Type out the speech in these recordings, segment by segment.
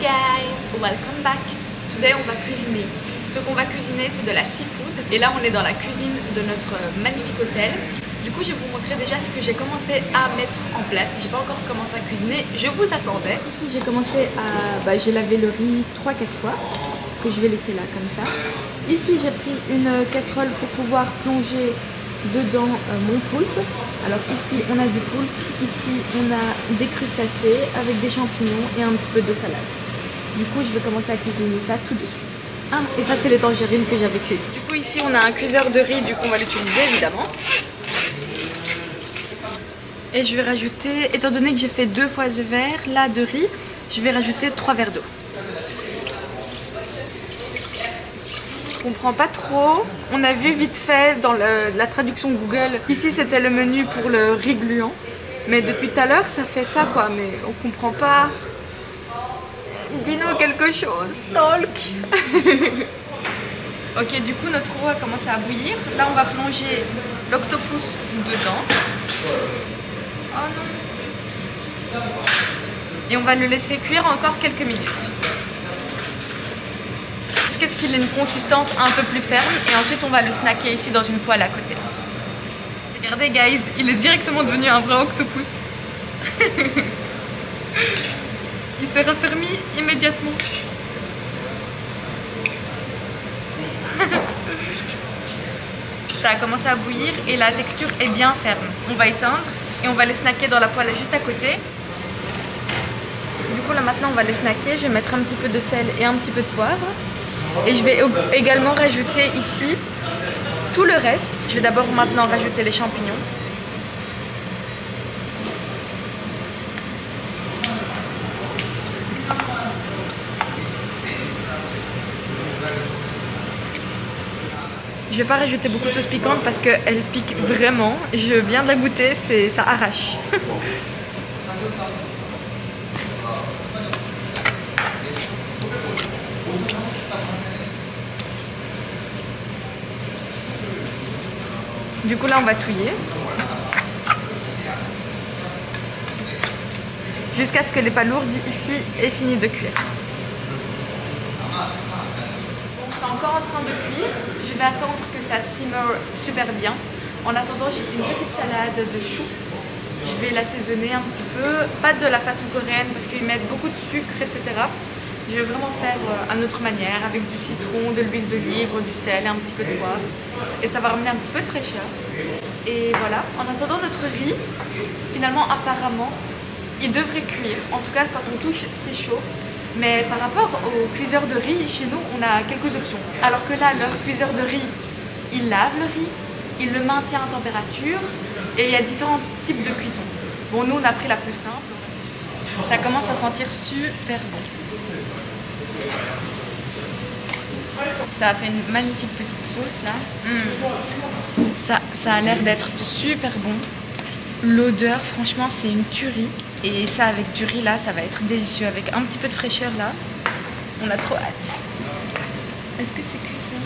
guys, welcome back. Today on va cuisiner. Ce qu'on va cuisiner c'est de la seafood. Et là on est dans la cuisine de notre magnifique hôtel. Du coup je vais vous montrer déjà ce que j'ai commencé à mettre en place. J'ai pas encore commencé à cuisiner, je vous attendais. Ici j'ai commencé à... j'ai lavé le riz 3-4 fois. Que je vais laisser là comme ça. Ici j'ai pris une casserole pour pouvoir plonger dedans mon poulpe. Alors ici on a du poulpe, ici on a des crustacés avec des champignons et un petit peu de salade. Du coup je vais commencer à cuisiner ça tout de suite. Ah, et ça c'est les tangerines que j'avais cueillies. Du coup ici on a un cuiseur de riz, du coup on va l'utiliser évidemment. Et je vais rajouter, étant donné que j'ai fait 2 fois ce verre là de riz, je vais rajouter 3 verres d'eau. Je comprends pas trop. On a vu vite fait dans la traduction Google. Ici c'était le menu pour le riz gluant. Mais depuis tout à l'heure ça fait ça quoi. Mais on comprend pas. Dis-nous quelque chose, talk. Ok, du coup notre eau a commencé à bouillir. Là on va plonger l'octopus dedans. Oh non. Et on va le laisser cuire encore quelques minutes. Qu'est-ce qu'il a une consistance un peu plus ferme et ensuite on va le snacker ici dans une poêle à côté. Regardez guys, il est directement devenu un vrai octopus. Il s'est raffermi immédiatement. Ça a commencé à bouillir et la texture est bien ferme. On va éteindre et on va les snacker dans la poêle juste à côté. Du coup là maintenant on va les snacker. Je vais mettre un petit peu de sel et un petit peu de poivre. Et je vais également rajouter ici tout le reste. Je vais d'abord maintenant rajouter les champignons. Je vais pas rajouter beaucoup de sauce piquante parce qu'elle pique vraiment. Je viens de la goûter, ça arrache. Du coup là on va touiller jusqu'à ce que les palourdes ici aient fini de cuire. C'est encore en train de cuire. Je vais attendre que ça simmer super bien. En attendant j'ai fait une petite salade de choux. Je vais l'assaisonner un petit peu, pas de la façon coréenne parce qu'ils mettent beaucoup de sucre etc. Je vais vraiment faire à notre manière avec du citron, de l'huile d'olive, du sel et un petit peu de poivre. Et ça va ramener un petit peu de fraîcheur. Et voilà, en attendant notre riz, finalement apparemment, il devrait cuire. En tout cas quand on touche c'est chaud. Mais par rapport au cuiseur de riz, chez nous on a quelques options. Alors que là, leur cuiseur de riz, il lave le riz, il le maintient à température et il y a différents types de cuisson. Bon, nous on a pris la plus simple. Ça commence à sentir super bon. Ça a fait une magnifique petite sauce là. Ça a l'air d'être super bon. L'odeur, franchement, c'est une tuerie. Et ça, avec du riz là, ça va être délicieux. Avec un petit peu de fraîcheur là. On a trop hâte. Est-ce que c'est cuit ça?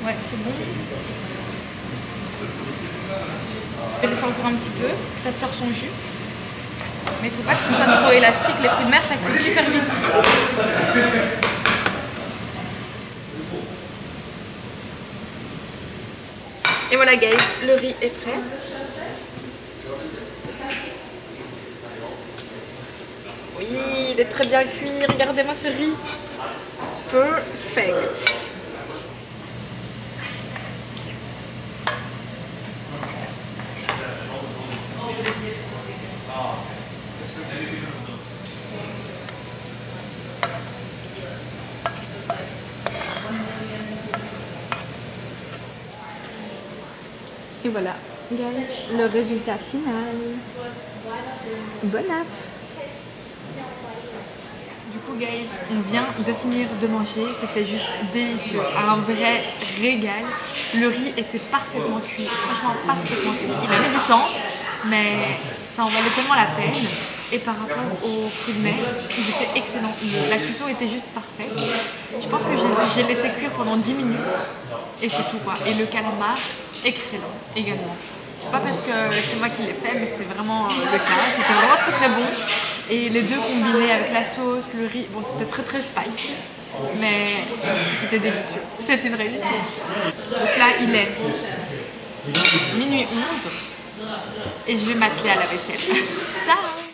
Ouais, c'est bon. Je vais laisser encore un petit peu, que ça sort son jus. Mais il ne faut pas que ce soit trop élastique. Les fruits de mer, ça cuit super vite. Et voilà guys, le riz est prêt. Oui, il est très bien cuit. Regardez-moi ce riz. Perfect. Et voilà, guys, le résultat final. Bon app. Du coup, guys, on vient de finir de manger. C'était juste délicieux, un vrai régal. Le riz était parfaitement cuit, franchement parfaitement cuit. Il avait du temps, mais ça en valait tellement la peine. Et par rapport aux fruits de mer, ils étaient excellents. La cuisson était juste parfaite. Je pense que j'ai laissé cuire pendant 10 minutes. Et c'est tout quoi. Et le calamar, excellent également. C'est pas parce que c'est moi qui l'ai fait, mais c'est vraiment le cas. C'était vraiment très très bon. Et les deux combinés avec la sauce, le riz, bon c'était très spicy, mais c'était délicieux. C'est une réussite. Donc là il est minuit 11 et je vais m'atteler à la vaisselle. Ciao!